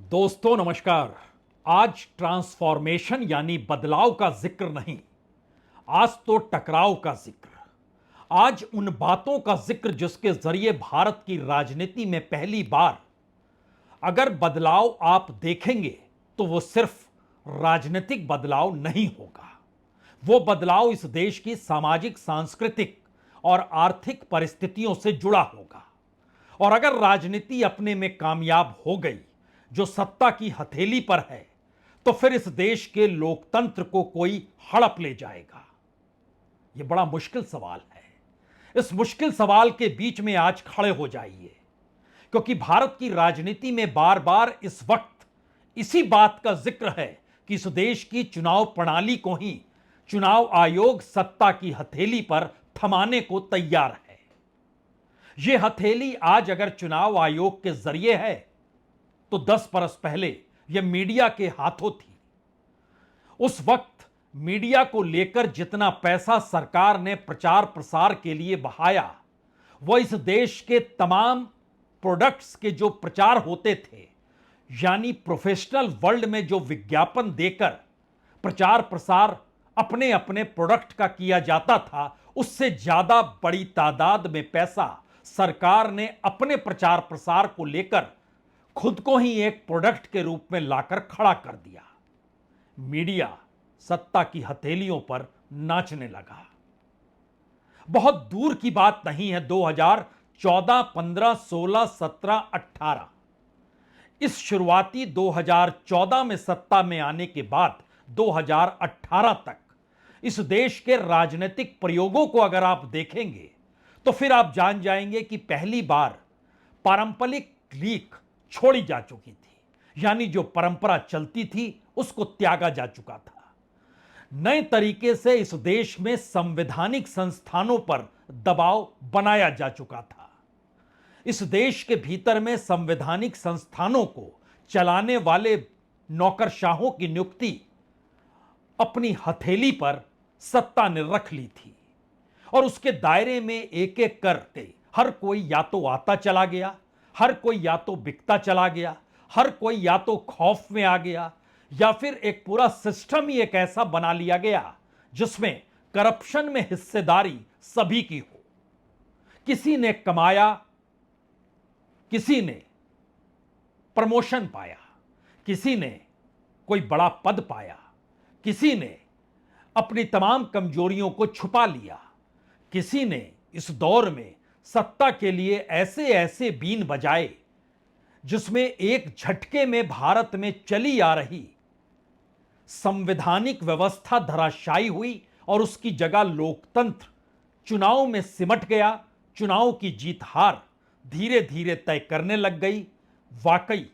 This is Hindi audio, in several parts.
दोस्तों नमस्कार। आज ट्रांसफॉर्मेशन यानी बदलाव का जिक्र नहीं, आज तो टकराव का जिक्र। आज उन बातों का जिक्र जिसके जरिए भारत की राजनीति में पहली बार अगर बदलाव आप देखेंगे तो वो सिर्फ राजनीतिक बदलाव नहीं होगा, वो बदलाव इस देश की सामाजिक, सांस्कृतिक और आर्थिक परिस्थितियों से जुड़ा होगा। और अगर राजनीति अपने में कामयाब हो गई जो सत्ता की हथेली पर है, तो फिर इस देश के लोकतंत्र को कोई हड़प ले जाएगा। यह बड़ा मुश्किल सवाल है। इस मुश्किल सवाल के बीच में आज खड़े हो जाइए, क्योंकि भारत की राजनीति में बार बार इस वक्त इसी बात का जिक्र है कि इस देश की चुनाव प्रणाली को ही चुनाव आयोग सत्ता की हथेली पर थमाने को तैयार है। यह हथेली आज अगर चुनाव आयोग के जरिए है तो 10 बरस पहले यह मीडिया के हाथों थी। उस वक्त मीडिया को लेकर जितना पैसा सरकार ने प्रचार प्रसार के लिए बहाया, वह इस देश के तमाम प्रोडक्ट्स के जो प्रचार होते थे, यानी प्रोफेशनल वर्ल्ड में जो विज्ञापन देकर प्रचार प्रसार अपने अपने प्रोडक्ट का किया जाता था, उससे ज्यादा बड़ी तादाद में पैसा सरकार ने अपने प्रचार प्रसार को लेकर खुद को ही एक प्रोडक्ट के रूप में लाकर खड़ा कर दिया। मीडिया सत्ता की हथेलियों पर नाचने लगा। बहुत दूर की बात नहीं है, 2014, 15, 16, 17, 18 इस शुरुआती 2014 में सत्ता में आने के बाद 2018 तक इस देश के राजनीतिक प्रयोगों को अगर आप देखेंगे तो फिर आप जान जाएंगे कि पहली बार पारंपरिक लीक छोड़ी जा चुकी थी, यानी जो परंपरा चलती थी उसको त्यागा जा चुका था। नए तरीके से इस देश में संवैधानिक संस्थानों पर दबाव बनाया जा चुका था। इस देश के भीतर में संवैधानिक संस्थानों को चलाने वाले नौकरशाहों की नियुक्ति अपनी हथेली पर सत्ता ने रख ली थी, और उसके दायरे में एक एक करके हर कोई या तो आता चला गया, हर कोई या तो बिकता चला गया, हर कोई या तो खौफ में आ गया, या फिर एक पूरा सिस्टम ही एक ऐसा बना लिया गया जिसमें करप्शन में हिस्सेदारी सभी की हो। किसी ने कमाया, किसी ने प्रमोशन पाया, किसी ने कोई बड़ा पद पाया, किसी ने अपनी तमाम कमजोरियों को छुपा लिया, किसी ने इस दौर में सत्ता के लिए ऐसे ऐसे बीन बजाए जिसमें एक झटके में भारत में चली आ रही संवैधानिक व्यवस्था धराशायी हुई और उसकी जगह लोकतंत्र चुनाव में सिमट गया। चुनाव की जीत हार धीरे धीरे तय करने लग गई। वाकई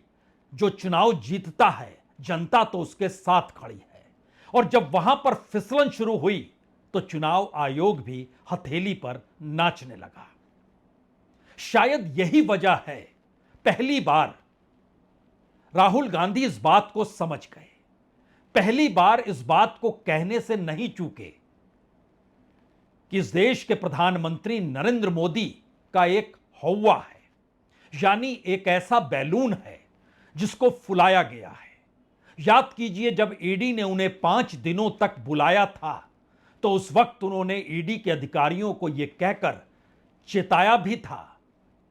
जो चुनाव जीतता है, जनता तो उसके साथ खड़ी है, और जब वहां पर फिसलन शुरू हुई तो चुनाव आयोग भी हथेली पर नाचने लगा। शायद यही वजह है पहली बार राहुल गांधी इस बात को समझ गए, पहली बार इस बात को कहने से नहीं चूके कि इस देश के प्रधानमंत्री नरेंद्र मोदी का एक हौवा है, यानी एक ऐसा बैलून है जिसको फुलाया गया है। याद कीजिए, जब ईडी ने उन्हें 5 दिनों तक बुलाया था तो उस वक्त उन्होंने ईडी के अधिकारियों को यह कहकर चेताया भी था,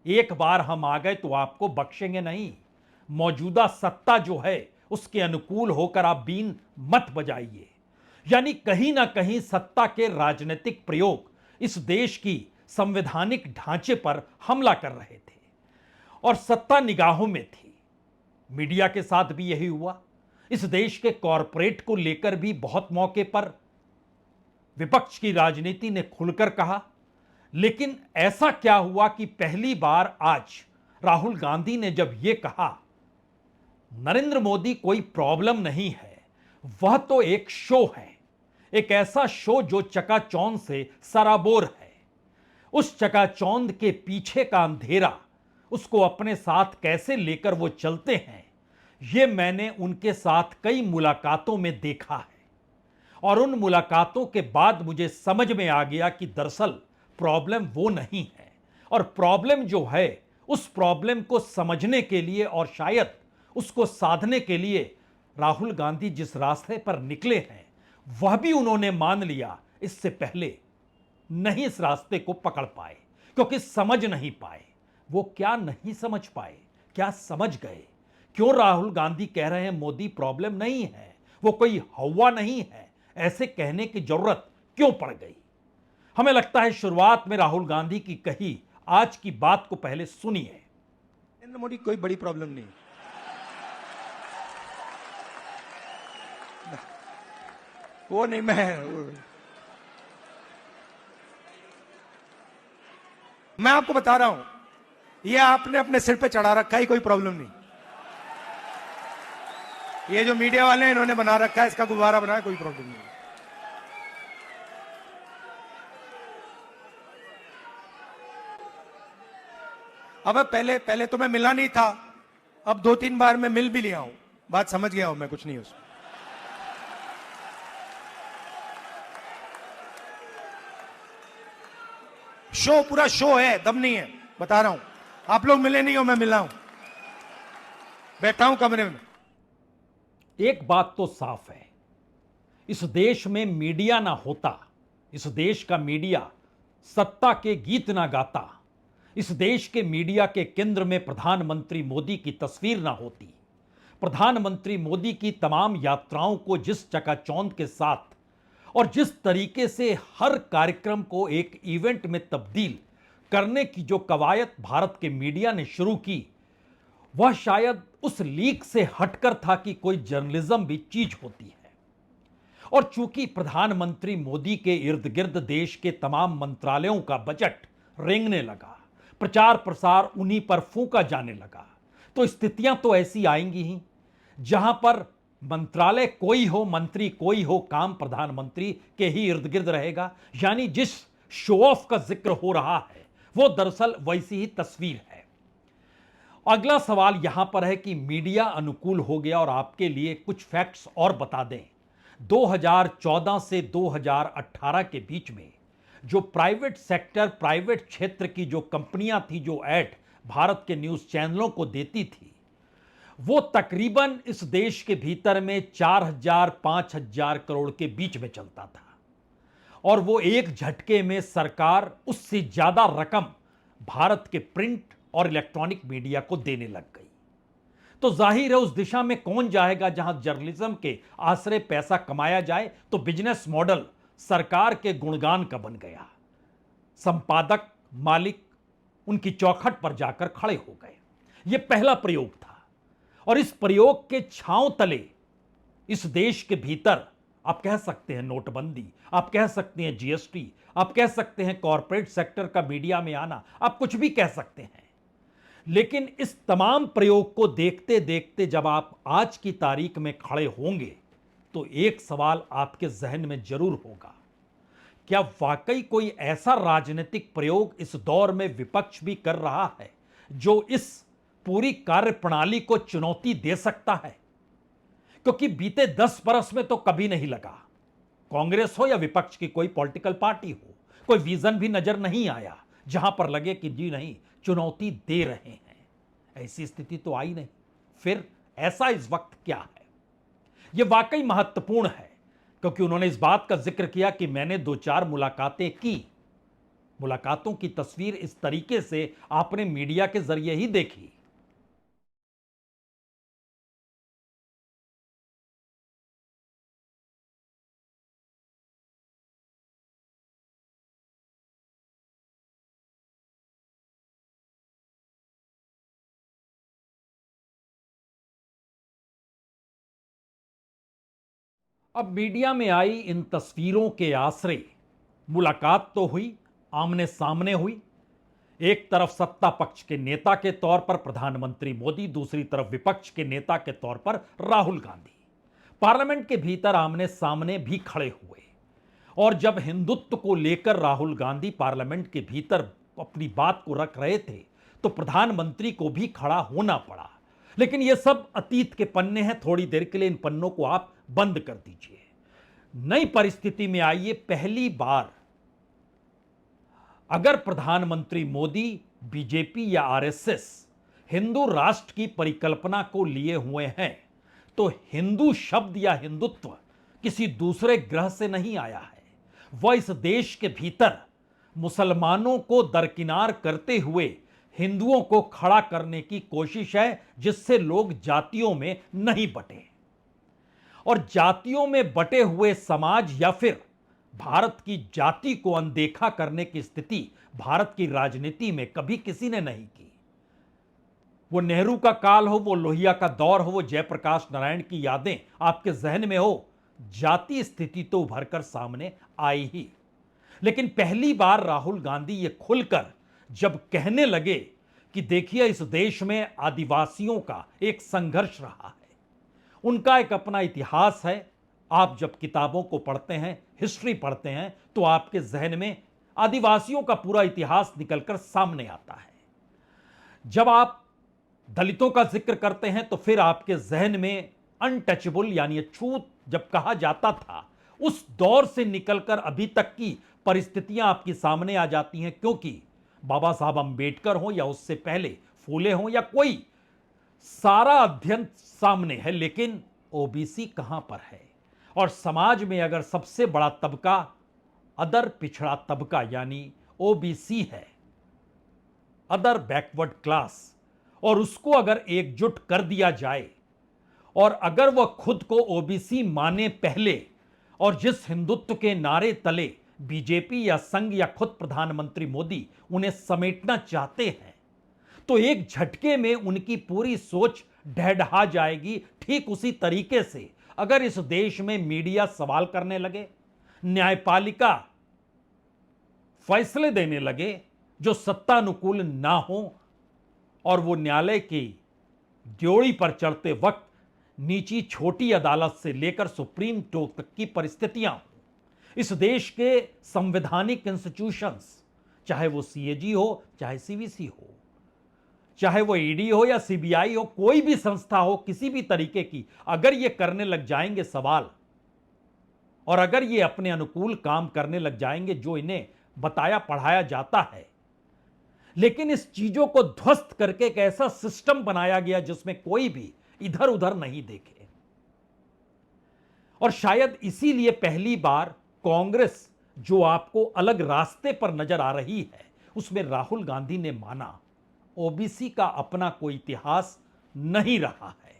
एक बार हम आ गए तो आपको बख्शेंगे नहीं, मौजूदा सत्ता जो है उसके अनुकूल होकर आप बीन मत बजाइए। यानी कहीं ना कहीं सत्ता के राजनीतिक प्रयोग इस देश की संवैधानिक ढांचे पर हमला कर रहे थे, और सत्ता निगाहों में थी। मीडिया के साथ भी यही हुआ। इस देश के कॉरपोरेट को लेकर भी बहुत मौके पर विपक्ष की राजनीति ने खुलकर कहा, लेकिन ऐसा क्या हुआ कि पहली बार आज राहुल गांधी ने जब यह कहा, नरेंद्र मोदी कोई प्रॉब्लम नहीं है, वह तो एक शो है, एक ऐसा शो जो चकाचौंध से सराबोर है। उस चकाचौंध के पीछे का अंधेरा, उसको अपने साथ कैसे लेकर वो चलते हैं, यह मैंने उनके साथ कई मुलाकातों में देखा है। और उन मुलाकातों के बाद मुझे समझ में आ गया कि दरअसल प्रॉब्लम वो नहीं है, और प्रॉब्लम जो है उस प्रॉब्लम को समझने के लिए और शायद उसको साधने के लिए राहुल गांधी जिस रास्ते पर निकले हैं वह भी उन्होंने मान लिया इससे पहले नहीं इस रास्ते को पकड़ पाए, क्योंकि समझ नहीं पाए। वो क्या नहीं समझ पाए, क्या समझ गए? क्यों राहुल गांधी कह रहे हैं मोदी प्रॉब्लम नहीं है, वो कोई हवा नहीं है, ऐसे कहने की जरूरत क्यों पड़ गई? हमें लगता है शुरुआत में राहुल गांधी की कही आज की बात को पहले सुनिए। नरेंद्र मोदी कोई बड़ी प्रॉब्लम नहीं। वो नहीं, मैं आपको बता रहा हूं, ये आपने अपने सिर पे चढ़ा रखा है, कोई प्रॉब्लम नहीं। ये जो मीडिया वाले हैं इन्होंने बना रखा है, इसका गुब्बारा बनाया, कोई प्रॉब्लम नहीं। अब पहले पहले तो मैं मिला नहीं था, अब 2-3 बार मैं मिल भी लिया हूं, बात समझ गया हूं मैं, कुछ नहीं उसमें। शो पूरा शो है, दम नहीं है, बता रहा हूं। आप लोग मिले नहीं हो, मैं मिला हूं, बैठा हूं कमरे में। एक बात तो साफ है, इस देश में मीडिया ना होता, इस देश का मीडिया सत्ता के गीत ना गाता, इस देश के मीडिया के केंद्र में प्रधानमंत्री मोदी की तस्वीर ना होती, प्रधानमंत्री मोदी की तमाम यात्राओं को जिस चकाचौंध के साथ और जिस तरीके से हर कार्यक्रम को एक इवेंट में तब्दील करने की जो कवायद भारत के मीडिया ने शुरू की, वह शायद उस लीक से हटकर था कि कोई जर्नलिज्म भी चीज होती है। और चूंकि प्रधानमंत्री मोदी के इर्द गिर्द देश के तमाम मंत्रालयों का बजट रेंगने लगा, प्रचार प्रसार उन्हीं पर फूंका जाने लगा, तो स्थितियां तो ऐसी आएंगी ही जहां पर मंत्रालय कोई हो, मंत्री कोई हो, काम प्रधानमंत्री के ही इर्द गिर्द रहेगा। यानी जिस शो ऑफ का जिक्र हो रहा है वो दरअसल वैसी ही तस्वीर है। अगला सवाल यहां पर है कि मीडिया अनुकूल हो गया, और आपके लिए कुछ फैक्ट्स और बता दें। 2014 से 2018 के बीच में जो प्राइवेट सेक्टर, प्राइवेट क्षेत्र की जो कंपनियां थी जो ऐड भारत के न्यूज चैनलों को देती थी, वो तकरीबन इस देश के भीतर में 4,000-5,000 करोड़ के बीच में चलता था, और वो एक झटके में सरकार उससे ज्यादा रकम भारत के प्रिंट और इलेक्ट्रॉनिक मीडिया को देने लग गई। तो जाहिर है उस दिशा में कौन जाएगा जहां जर्नलिज्म के आश्रय पैसा कमाया जाए। तो बिजनेस मॉडल सरकार के गुणगान का बन गया, संपादक मालिक उनकी चौखट पर जाकर खड़े हो गए। यह पहला प्रयोग था, और इस प्रयोग के छांव तले इस देश के भीतर आप कह सकते हैं नोटबंदी, आप कह सकते हैं जीएसटी, आप कह सकते हैं कॉरपोरेट सेक्टर का मीडिया में आना, आप कुछ भी कह सकते हैं। लेकिन इस तमाम प्रयोग को देखते देखते जब आप आज की तारीख में खड़े होंगे तो एक सवाल आपके जहन में जरूर होगा, क्या वाकई कोई ऐसा राजनीतिक प्रयोग इस दौर में विपक्ष भी कर रहा है जो इस पूरी कार्य प्रणाली को चुनौती दे सकता है? क्योंकि बीते 10 बरस में तो कभी नहीं लगा, कांग्रेस हो या विपक्ष की कोई पॉलिटिकल पार्टी हो, कोई विजन भी नजर नहीं आया जहां पर लगे कि जी नहीं, चुनौती दे रहे हैं। ऐसी स्थिति तो आई नहीं। फिर ऐसा इस वक्त क्या है? यह वाकई महत्वपूर्ण है, क्योंकि उन्होंने इस बात का जिक्र किया कि मैंने 2-4 मुलाकातें की। मुलाकातों की तस्वीर इस तरीके से आपने मीडिया के जरिए ही देखी। अब मीडिया में आई इन तस्वीरों के आश्रय मुलाकात तो हुई, आमने सामने हुई। एक तरफ सत्ता पक्ष के नेता के तौर पर प्रधानमंत्री मोदी, दूसरी तरफ विपक्ष के नेता के तौर पर राहुल गांधी पार्लियामेंट के भीतर आमने सामने भी खड़े हुए। और जब हिंदुत्व को लेकर राहुल गांधी पार्लियामेंट के भीतर अपनी बात को रख रहे थे तो प्रधानमंत्री को भी खड़ा होना पड़ा। लेकिन ये सब अतीत के पन्ने हैं, थोड़ी देर के लिए इन पन्नों को आप बंद कर दीजिए। नई परिस्थिति में आइए। पहली बार अगर प्रधानमंत्री मोदी बीजेपी या आरएसएस हिंदू राष्ट्र की परिकल्पना को लिए हुए हैं, तो हिंदू शब्द या हिंदुत्व किसी दूसरे ग्रह से नहीं आया है। वह इस देश के भीतर मुसलमानों को दरकिनार करते हुए हिंदुओं को खड़ा करने की कोशिश है, जिससे लोग जातियों में नहीं बटे। और जातियों में बटे हुए समाज या फिर भारत की जाति को अनदेखा करने की स्थिति भारत की राजनीति में कभी किसी ने नहीं की। वो नेहरू का काल हो, वो लोहिया का दौर हो, वो जयप्रकाश नारायण की यादें आपके जहन में हो, जाति स्थिति तो उभर कर सामने आई ही। लेकिन पहली बार राहुल गांधी ये खुलकर जब कहने लगे कि देखिए इस देश में आदिवासियों का एक संघर्ष रहा है, उनका एक अपना इतिहास है। आप जब किताबों को पढ़ते हैं, हिस्ट्री पढ़ते हैं, तो आपके जहन में आदिवासियों का पूरा इतिहास निकलकर सामने आता है। जब आप दलितों का जिक्र करते हैं तो फिर आपके जहन में अनटचेबल यानी अछूत जब कहा जाता था, उस दौर से निकलकर अभी तक की परिस्थितियां आपके सामने आ जाती हैं, क्योंकि बाबा साहब अंबेडकर हो या उससे पहले फूले हो या कोई, सारा अध्ययन सामने है। लेकिन ओबीसी कहां पर है? और समाज में अगर सबसे बड़ा तबका अदर पिछड़ा तबका यानी ओबीसी है, अदर बैकवर्ड क्लास, और उसको अगर एकजुट कर दिया जाए और अगर वह खुद को ओबीसी माने पहले, और जिस हिंदुत्व के नारे तले बीजेपी या संघ या खुद प्रधानमंत्री मोदी उन्हें समेटना चाहते हैं, तो एक झटके में उनकी पूरी सोच ढहढहा जाएगी। ठीक उसी तरीके से अगर इस देश में मीडिया सवाल करने लगे, न्यायपालिका फैसले देने लगे जो सत्तानुकूल ना हो, और वो न्यायालय की ड्योढ़ी पर चढ़ते वक्त नीची छोटी अदालत से लेकर सुप्रीम कोर्ट तक की परिस्थितियां, इस देश के संवैधानिक इंस्टीट्यूशंस, चाहे वो सीएजी हो, चाहे सीवीसी हो, चाहे वो ईडी हो या सीबीआई हो, कोई भी संस्था हो किसी भी तरीके की, अगर ये करने लग जाएंगे सवाल, और अगर ये अपने अनुकूल काम करने लग जाएंगे जो इन्हें बताया पढ़ाया जाता है, लेकिन इस चीजों को ध्वस्त करके एक ऐसा सिस्टम बनाया गया जिसमें कोई भी इधर उधर नहीं देखे। और शायद इसीलिए पहली बार कांग्रेस, जो आपको अलग रास्ते पर नजर आ रही है, उसमें राहुल गांधी ने माना ओबीसी का अपना कोई इतिहास नहीं रहा है।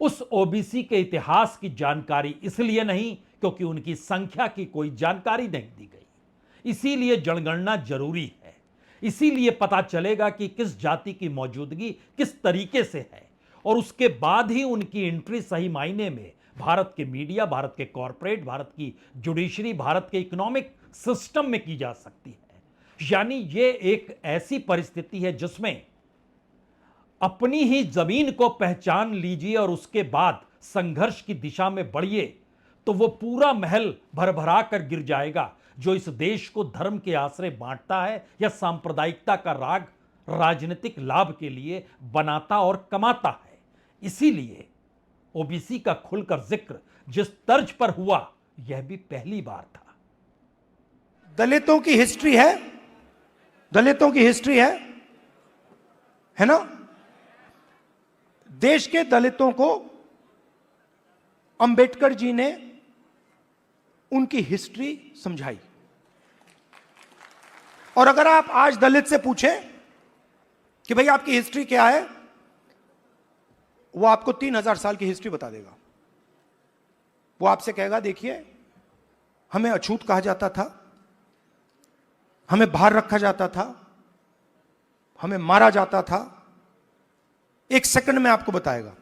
उस ओबीसी के इतिहास की जानकारी इसलिए नहीं क्योंकि उनकी संख्या की कोई जानकारी नहीं दी गई। इसीलिए जनगणना जरूरी है, इसीलिए पता चलेगा कि किस जाति की मौजूदगी किस तरीके से है, और उसके बाद ही उनकी एंट्री सही मायने में भारत के मीडिया, भारत के कॉरपोरेट, भारत की जुडिशरी, भारत के इकोनॉमिक सिस्टम में की जा सकती है। यानी ये एक ऐसी परिस्थिति है जिसमें अपनी ही जमीन को पहचान लीजिए और उसके बाद संघर्ष की दिशा में बढ़िए, तो वो पूरा महल भरभरा कर गिर जाएगा जो इस देश को धर्म के आश्रय बांटता है या सांप्रदायिकता का राग राजनीतिक लाभ के लिए बनाता और कमाता है। इसीलिए ओबीसी का खुलकर जिक्र जिस तर्ज पर हुआ, यह भी पहली बार था। दलितों की हिस्ट्री है, दलितों की हिस्ट्री है ना? देश के दलितों को अंबेडकर जी ने उनकी हिस्ट्री समझाई। और अगर आप आज दलित से पूछें कि भाई आपकी हिस्ट्री क्या है, वो आपको 3000 साल की हिस्ट्री बता देगा। वो आपसे कहेगा देखिए हमें अछूत कहा जाता था, हमें बाहर रखा जाता था, हमें मारा जाता था। एक सेकंड में आपको बताएगा।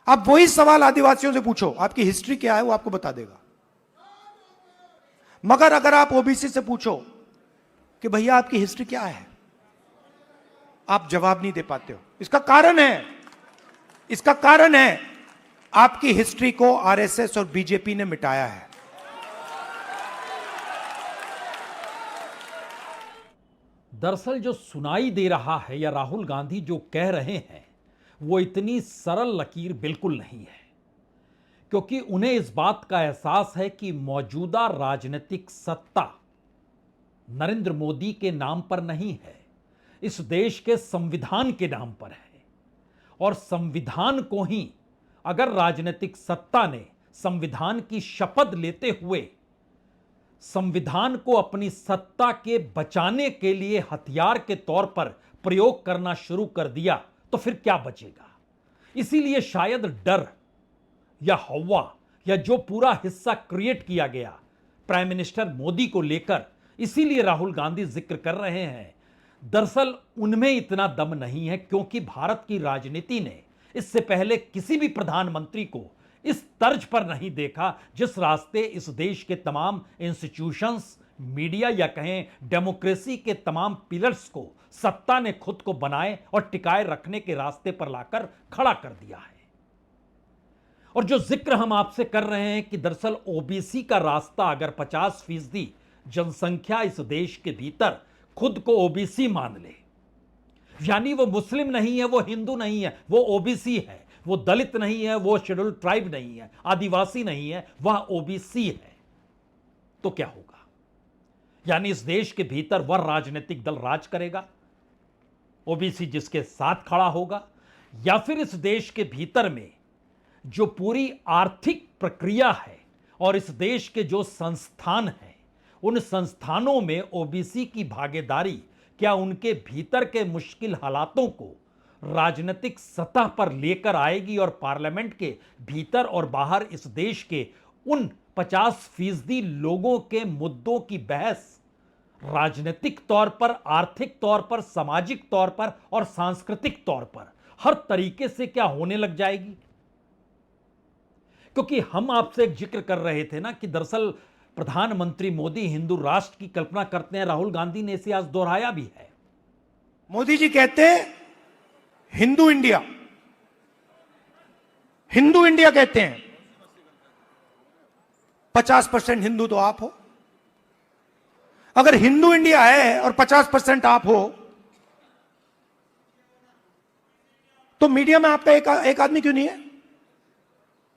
आप वही सवाल आदिवासियों से पूछो आपकी हिस्ट्री क्या है, वो आपको बता देगा। मगर अगर आप ओबीसी से पूछो कि भैया आपकी हिस्ट्री क्या है, आप जवाब नहीं दे पाते हो। इसका कारण है आपकी हिस्ट्री को आरएसएस और बीजेपी ने मिटाया है। दरअसल जो सुनाई दे रहा है या राहुल गांधी जो कह रहे हैं, वो इतनी सरल लकीर बिल्कुल नहीं है, क्योंकि उन्हें इस बात का एहसास है कि मौजूदा राजनीतिक सत्ता नरेंद्र मोदी के नाम पर नहीं है। इस देश के संविधान के नाम पर है। और संविधान को ही अगर राजनीतिक सत्ता ने संविधान की शपथ लेते हुए संविधान को अपनी सत्ता के बचाने के लिए हथियार के तौर पर प्रयोग करना शुरू कर दिया तो फिर क्या बचेगा। इसीलिए शायद डर या हौवा या जो पूरा हिस्सा क्रिएट किया गया प्राइम मिनिस्टर मोदी को लेकर, इसीलिए राहुल गांधी जिक्र कर रहे हैं। दरअसल उनमें इतना दम नहीं है, क्योंकि भारत की राजनीति ने इससे पहले किसी भी प्रधानमंत्री को इस तर्ज पर नहीं देखा जिस रास्ते इस देश के तमाम इंस्टीट्यूशंस, मीडिया या कहें डेमोक्रेसी के तमाम पिलर्स को सत्ता ने खुद को बनाए और टिकाए रखने के रास्ते पर लाकर खड़ा कर दिया है। और जो जिक्र हम आपसे कर रहे हैं कि दरअसल ओबीसी का रास्ता अगर 50% जनसंख्या इस देश के भीतर खुद को ओबीसी मान ले, यानी वो मुस्लिम नहीं है, वो हिंदू नहीं है, वो ओबीसी है, वो दलित नहीं है, वो शेड्यूल्ड ट्राइब नहीं है, आदिवासी नहीं है, वह ओबीसी है, तो क्या होगा। यानी इस देश के भीतर वह राजनीतिक दल राज करेगा, ओबीसी जिसके साथ खड़ा होगा, या फिर इस देश के भीतर में जो पूरी आर्थिक प्रक्रिया है और इस देश के जो संस्थान हैं, उन संस्थानों में ओबीसी की भागीदारी क्या उनके भीतर के मुश्किल हालातों को राजनीतिक सतह पर लेकर आएगी और पार्लियामेंट के भीतर और बाहर इस देश के उन 50% लोगों के मुद्दों की बहस राजनीतिक तौर पर, आर्थिक तौर पर, सामाजिक तौर पर और सांस्कृतिक तौर पर हर तरीके से क्या होने लग जाएगी। क्योंकि हम आपसे एक जिक्र कर रहे थे ना कि दरअसल प्रधानमंत्री मोदी हिंदू राष्ट्र की कल्पना करते हैं। राहुल गांधी ने इसे आज दोहराया भी है। मोदी जी कहते हैं हिंदू इंडिया, हिंदू इंडिया कहते हैं। 50% हिंदू तो आप हो। अगर हिंदू इंडिया है और 50% आप हो, तो मीडिया में आपका एक आदमी क्यों नहीं है?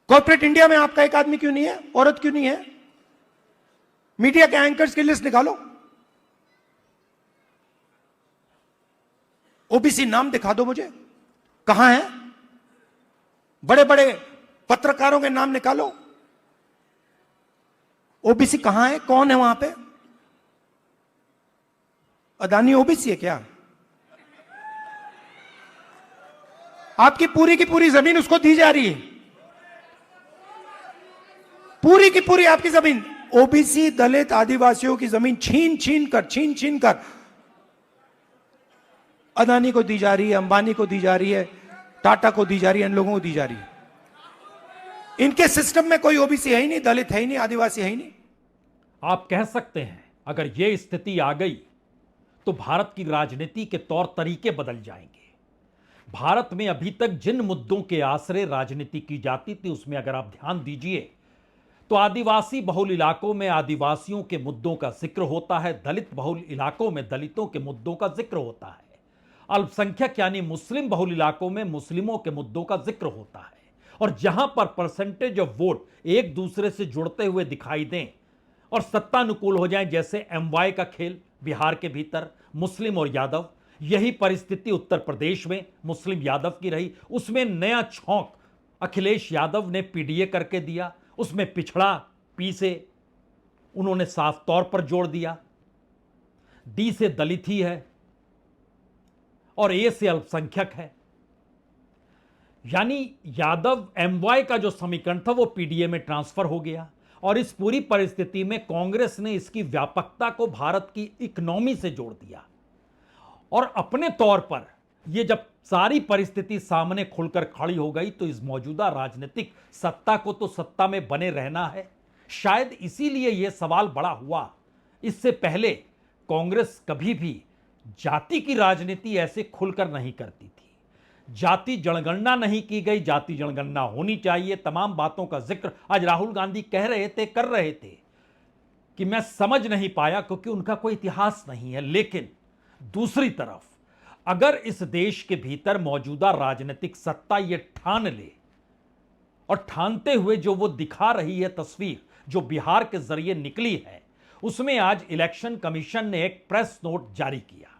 कॉर्पोरेट इंडिया में आपका एक आदमी क्यों नहीं है? औरत क्यों नहीं है? मीडिया के एंकर्स की लिस्ट निकालो। ओबीसी नाम दिखा दो मुझे, कहां है? बड़े बड़े पत्रकारों के नाम निकालो। ओबीसी कहां है? कौन है वहां पे? अदानी ओबीसी है क्या? आपकी पूरी की पूरी जमीन उसको दी जा रही है, पूरी की पूरी आपकी जमीन ओबीसी, दलित, आदिवासियों की जमीन छीन छीन कर अदानी को दी जा रही है, अंबानी को दी जा रही है, टाटा को दी जा रही है, इन लोगों को दी जा रही है। इनके सिस्टम में कोई ओबीसी है ही नहीं, दलित है ही नहीं, आदिवासी है ही नहीं। आप कह सकते हैं अगर यह स्थिति आ गई तो भारत की राजनीति के तौर तरीके बदल जाएंगे। भारत में अभी तक जिन मुद्दों के आश्रय राजनीति की जाती थी, उसमें अगर आप ध्यान दीजिए तो आदिवासी बहुल इलाकों में आदिवासियों के मुद्दों का जिक्र होता है, दलित बहुल इलाकों में दलितों के मुद्दों का जिक्र होता है, अल्पसंख्यक यानी मुस्लिम बहुल इलाकों में मुस्लिमों के मुद्दों का जिक्र होता है। और जहां पर परसेंटेज ऑफ वोट एक दूसरे से जुड़ते हुए दिखाई दें और सत्तानुकूल हो जाएं, जैसे एमवाई का खेल बिहार के भीतर मुस्लिम और यादव, यही परिस्थिति उत्तर प्रदेश में मुस्लिम यादव की रही। उसमें नया छौंक अखिलेश यादव ने पीडीए करके दिया, उसमें पिछड़ा पी से उन्होंने साफ तौर पर जोड़ दिया, डी से दलित ही है और ए से अल्पसंख्यक है। यानी यादव एमवाई का जो समीकरण था वो पीडीए में ट्रांसफर हो गया। और इस पूरी परिस्थिति में कांग्रेस ने इसकी व्यापकता को भारत की इकोनॉमी से जोड़ दिया और अपने तौर पर यह जब सारी परिस्थिति सामने खुलकर खड़ी हो गई तो इस मौजूदा राजनीतिक सत्ता को तो सत्ता में बने रहना है। शायद इसीलिए यह सवाल बड़ा हुआ। इससे पहले कांग्रेस कभी भी जाति की राजनीति ऐसे खुलकर नहीं करती थी। जाति जनगणना नहीं की गई, जाति जनगणना होनी चाहिए, तमाम बातों का जिक्र आज राहुल गांधी कह रहे थे, कर रहे थे कि मैं समझ नहीं पाया क्योंकि उनका कोई इतिहास नहीं है। लेकिन दूसरी तरफ अगर इस देश के भीतर मौजूदा राजनीतिक सत्ता ये ठान ले और ठानते हुए जो वो दिखा रही है तस्वीर जो बिहार के जरिए निकली है, उसमें आज इलेक्शन कमीशन ने एक प्रेस नोट जारी किया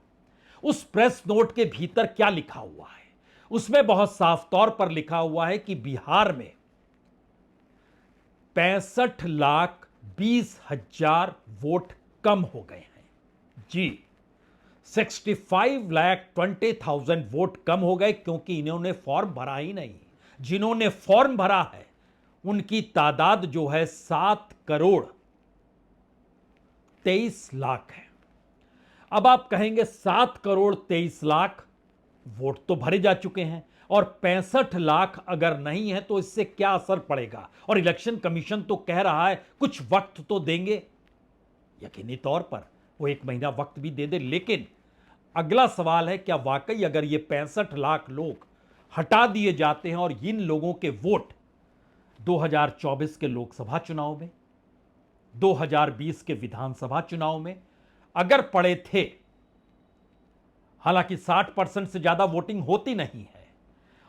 उस प्रेस नोट के भीतर क्या लिखा हुआ है? उसमें बहुत साफ तौर पर लिखा हुआ है कि बिहार में 65,20,000 वोट कम हो गए हैं। जी, 65,20,000 वोट कम हो गए क्योंकि इन्होंने फॉर्म भरा ही नहीं। जिन्होंने फॉर्म भरा है उनकी तादाद जो है 7,23,00,000 है। अब आप कहेंगे 7,23,00,000 वोट तो भरे जा चुके हैं और 65 लाख अगर नहीं है तो इससे क्या असर पड़ेगा? और इलेक्शन कमीशन तो कह रहा है कुछ वक्त तो देंगे। यकीनी तौर पर वो 1 महीना वक्त भी दे दे, लेकिन अगला सवाल है क्या वाकई अगर ये 65 लाख लोग हटा दिए जाते हैं और इन लोगों के वोट 2024 के लोकसभा चुनाव में, 2020 के विधानसभा चुनाव में अगर पड़े थे, हालांकि 60% से ज्यादा वोटिंग होती नहीं है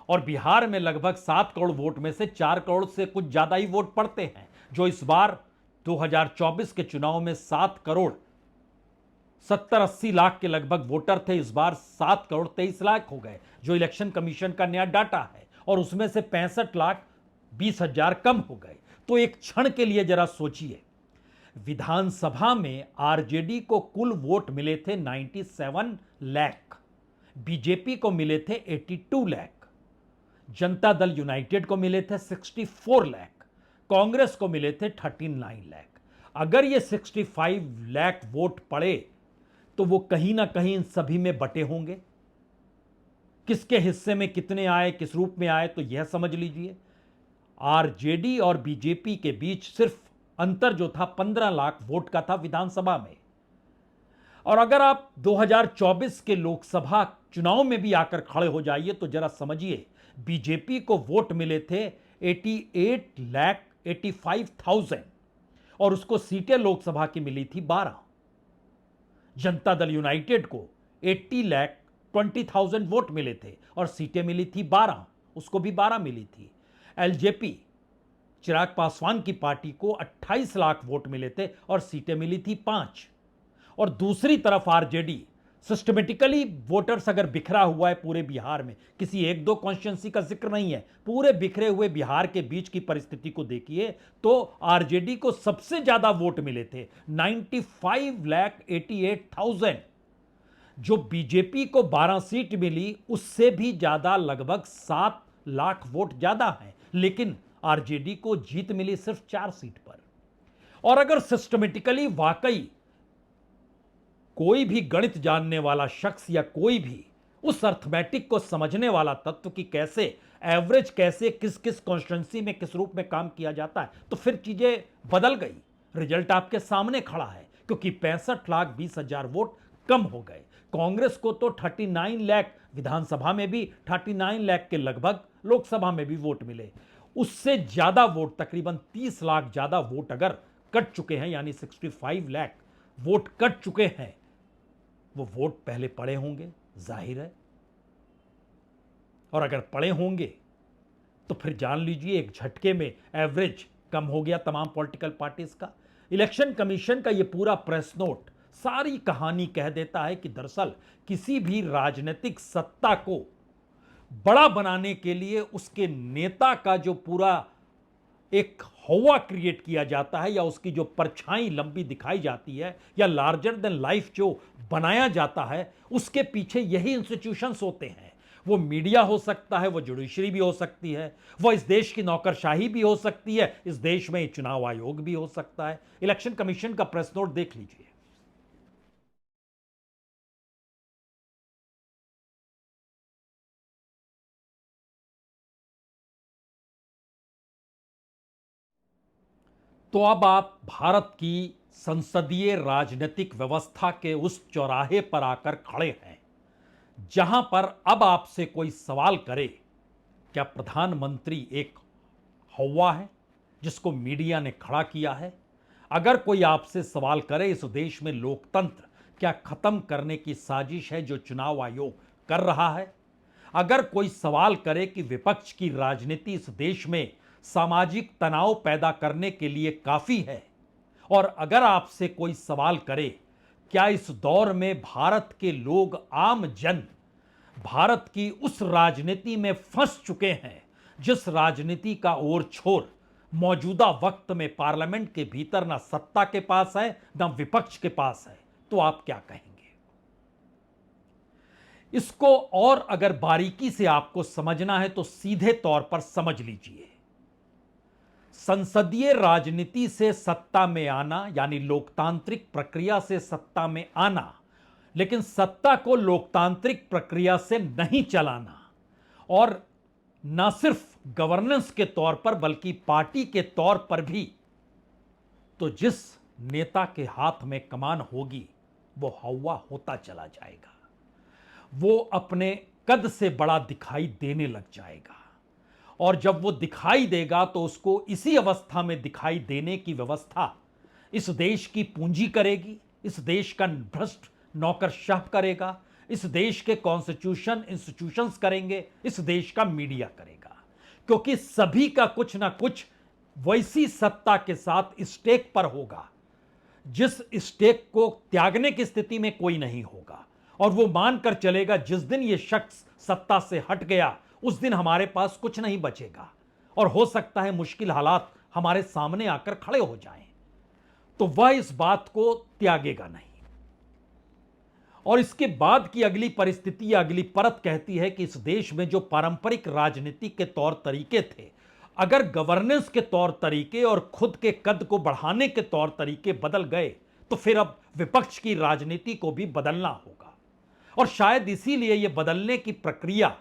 और बिहार में लगभग 7 करोड़ वोट में से 4 करोड़ से कुछ ज्यादा ही वोट पड़ते हैं, जो इस बार 2024 के चुनाव में 7 करोड़ 70-80 लाख के लगभग वोटर थे, इस बार 7 करोड़ 23 लाख हो गए, जो इलेक्शन कमीशन का नया डाटा है। और उसमें से 65,20,000 कम हो गए। तो एक क्षण के लिए जरा सोचिए, विधानसभा में आरजेडी को कुल वोट मिले थे 97 लाख, बीजेपी को मिले थे 82 लाख, जनता दल यूनाइटेड को मिले थे 64 लाख, कांग्रेस को मिले थे 39 लाख। अगर ये 65 लाख वोट पड़े तो वो कहीं ना कहीं इन सभी में बटे होंगे। किसके हिस्से में कितने आए, किस रूप में आए, तो यह समझ लीजिए आरजेडी और बीजेपी के बीच सिर्फ अंतर जो था 15 लाख वोट का था विधानसभा में। और अगर आप 2024 के लोकसभा चुनाव में भी आकर खड़े हो जाइए तो जरा समझिए, बीजेपी को वोट मिले थे 88,85,000 और उसको सीटें लोकसभा की मिली थी 12। जनता दल यूनाइटेड को 80,20,000 वोट मिले थे और सीटें मिली थी 12, उसको भी 12 मिली थी। एलजेपी चिराग पासवान की पार्टी को 28 लाख वोट मिले थे और सीटें मिली थी 5। और दूसरी तरफ आरजेडी सिस्टमेटिकली वोटर्स अगर बिखरा हुआ है पूरे बिहार में, किसी एक दो कॉन्स्टिट्यूंसी का जिक्र नहीं है, पूरे बिखरे हुए बिहार के बीच की परिस्थिति को देखिए तो आरजेडी को सबसे ज्यादा वोट मिले थे 95,88,000। जो बीजेपी को 12 सीट मिली उससे भी ज्यादा, लगभग 7 लाख वोट ज्यादा है, लेकिन आरजेडी को जीत मिली सिर्फ 4 सीट पर। और अगर सिस्टमेटिकली वाकई कोई भी गणित जानने वाला शख्स या कोई भी उस अर्थमेटिक को समझने वाला तत्व कि कैसे एवरेज, कैसे किस किस कॉन्स्टिट्यूंसी में किस रूप में काम किया जाता है, तो फिर चीजें बदल गई। रिजल्ट आपके सामने खड़ा है, क्योंकि 65,20,000 वोट कम हो गए। कांग्रेस को तो 39 लाख, विधानसभा में भी 39 लाख के लगभग लोकसभा में भी वोट मिले। उससे ज्यादा वोट, तकरीबन 30 लाख ज्यादा वोट अगर कट चुके हैं, यानी 65 लाख वोट कट चुके हैं, वो वोट पहले पड़े होंगे, जाहिर है। और अगर पड़े होंगे तो फिर जान लीजिए एक झटके में एवरेज कम हो गया तमाम पॉलिटिकल पार्टीज का। इलेक्शन कमीशन का ये पूरा प्रेस नोट सारी कहानी कह देता है कि दरअसल किसी भी राजनीतिक सत्ता को बड़ा बनाने के लिए उसके नेता का जो पूरा एक हवा क्रिएट किया जाता है, या उसकी जो परछाई लंबी दिखाई जाती है, या लार्जर देन लाइफ जो बनाया जाता है, उसके पीछे यही इंस्टीट्यूशंस होते हैं। वो मीडिया हो सकता है, वो जुडिशरी भी हो सकती है, वो इस देश की नौकरशाही भी हो सकती है, इस देश में चुनाव आयोग भी हो सकता है। इलेक्शन कमीशन का प्रेस नोट देख लीजिए। तो अब आप भारत की संसदीय राजनीतिक व्यवस्था के उस चौराहे पर आकर खड़े हैं जहां पर अब आपसे कोई सवाल करे, क्या प्रधानमंत्री एक हौवा है जिसको मीडिया ने खड़ा किया है? अगर कोई आपसे सवाल करे इस देश में लोकतंत्र क्या खत्म करने की साजिश है जो चुनाव आयोग कर रहा है? अगर कोई सवाल करे कि विपक्ष की राजनीति इस देश में सामाजिक तनाव पैदा करने के लिए काफी है, और अगर आपसे कोई सवाल करे क्या इस दौर में भारत के लोग, आम जन, भारत की उस राजनीति में फंस चुके हैं जिस राजनीति का ओर छोर मौजूदा वक्त में पार्लियामेंट के भीतर ना सत्ता के पास है ना विपक्ष के पास है, तो आप क्या कहेंगे? इसको और अगर बारीकी से आपको समझना है तो सीधे तौर पर समझ लीजिए। संसदीय राजनीति से सत्ता में आना यानी लोकतांत्रिक प्रक्रिया से सत्ता में आना, लेकिन सत्ता को लोकतांत्रिक प्रक्रिया से नहीं चलाना, और न सिर्फ गवर्नेंस के तौर पर बल्कि पार्टी के तौर पर भी, तो जिस नेता के हाथ में कमान होगी वो हवा होता चला जाएगा, वो अपने कद से बड़ा दिखाई देने लग जाएगा, और जब वो दिखाई देगा तो उसको इसी अवस्था में दिखाई देने की व्यवस्था इस देश की पूंजी करेगी, इस देश का भ्रष्ट नौकरशाह करेगा, इस देश के कॉन्स्टिट्यूशन इंस्टीट्यूशंस करेंगे, इस देश का मीडिया करेगा, क्योंकि सभी का कुछ ना कुछ वैसी सत्ता के साथ स्टेक पर होगा जिस स्टेक को त्यागने की स्थिति में कोई नहीं होगा, और वो मानकर चलेगा जिस दिन ये शख्स सत्ता से हट गया उस दिन हमारे पास कुछ नहीं बचेगा, और हो सकता है मुश्किल हालात हमारे सामने आकर खड़े हो जाएं, तो वह इस बात को त्यागेगा नहीं। और इसके बाद की अगली परिस्थिति या अगली परत कहती है कि इस देश में जो पारंपरिक राजनीति के तौर तरीके थे, अगर गवर्नेंस के तौर तरीके और खुद के कद को बढ़ाने के तौर तरीके बदल गए तो फिर अब विपक्ष की राजनीति को भी बदलना होगा। और शायद इसीलिए यह बदलने की प्रक्रिया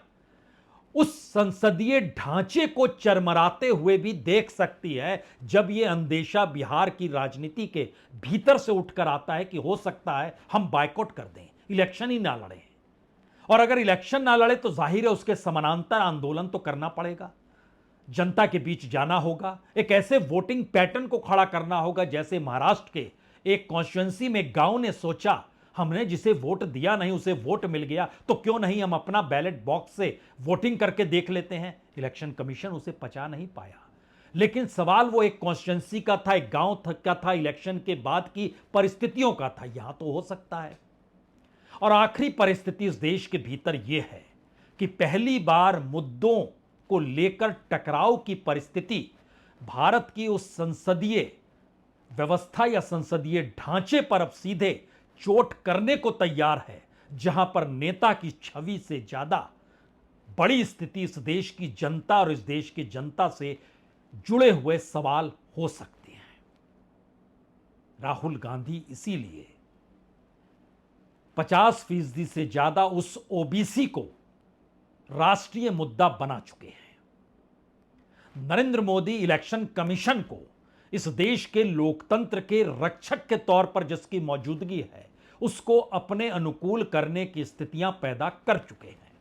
उस संसदीय ढांचे को चरमराते हुए भी देख सकती है जब यह अंदेशा बिहार की राजनीति के भीतर से उठकर आता है कि हो सकता है हम बायकॉट कर दें, इलेक्शन ही ना लड़ें। और अगर इलेक्शन ना लड़े तो जाहिर है उसके समानांतर आंदोलन तो करना पड़ेगा, जनता के बीच जाना होगा, एक ऐसे वोटिंग पैटर्न को खड़ा करना होगा जैसे महाराष्ट्र के एक कॉन्स्टिट्यूएंसी में गांव ने सोचा हमने जिसे वोट दिया नहीं उसे वोट मिल गया, तो क्यों नहीं हम अपना बैलेट बॉक्स से वोटिंग करके देख लेते हैं। इलेक्शन कमीशन उसे पचा नहीं पाया, लेकिन सवाल वो एक कॉन्स्टिट्यूएंसी का था, एक गांव का था, इलेक्शन के बाद की परिस्थितियों का था। यहां तो हो सकता है। और आखिरी परिस्थिति इस देश के भीतर यह है कि पहली बार मुद्दों को लेकर टकराव की परिस्थिति भारत की उस संसदीय व्यवस्था या संसदीय ढांचे पर अब सीधे चोट करने को तैयार है, जहां पर नेता की छवि से ज्यादा बड़ी स्थिति इस देश की जनता और इस देश की जनता से जुड़े हुए सवाल हो सकते हैं। राहुल गांधी इसीलिए 50% से ज्यादा उस ओबीसी को राष्ट्रीय मुद्दा बना चुके हैं। नरेंद्र मोदी इलेक्शन कमीशन को इस देश के लोकतंत्र के रक्षक के तौर पर जिसकी मौजूदगी है उसको अपने अनुकूल करने की स्थितियां पैदा कर चुके हैं।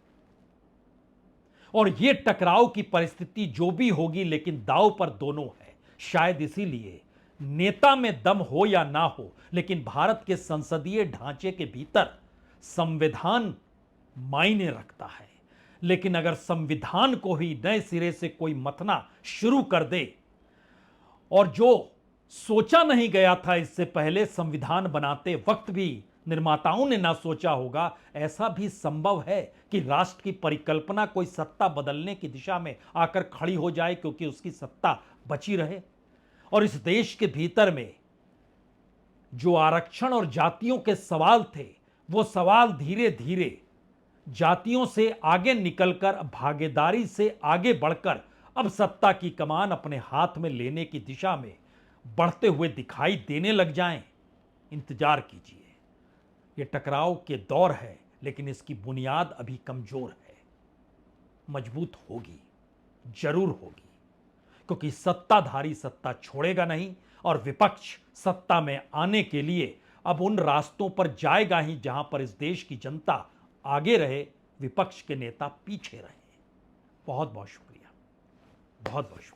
और यह टकराव की परिस्थिति जो भी होगी, लेकिन दांव पर दोनों है। शायद इसीलिए नेता में दम हो या ना हो, लेकिन भारत के संसदीय ढांचे के भीतर संविधान मायने रखता है। लेकिन अगर संविधान को ही नए सिरे से कोई मथना शुरू कर दे, और जो सोचा नहीं गया था इससे पहले संविधान बनाते वक्त भी निर्माताओं ने ना सोचा होगा, ऐसा भी संभव है कि राष्ट्र की परिकल्पना कोई सत्ता बदलने की दिशा में आकर खड़ी हो जाए क्योंकि उसकी सत्ता बची रहे। और इस देश के भीतर में जो आरक्षण और जातियों के सवाल थे, वो सवाल धीरे धीरे जातियों से आगे निकलकर भागीदारी से आगे बढ़कर अब सत्ता की कमान अपने हाथ में लेने की दिशा में बढ़ते हुए दिखाई देने लग जाएं। इंतजार कीजिए। ये टकराव के दौर है, लेकिन इसकी बुनियाद अभी कमजोर है। मजबूत होगी, जरूर होगी, क्योंकि सत्ताधारी सत्ता छोड़ेगा नहीं और विपक्ष सत्ता में आने के लिए अब उन रास्तों पर जाएगा ही जहां पर इस देश की जनता आगे रहे, विपक्ष के नेता पीछे रहे। बहुत बहुत शुक्रिया, बहुत बहुत शुक्रिया।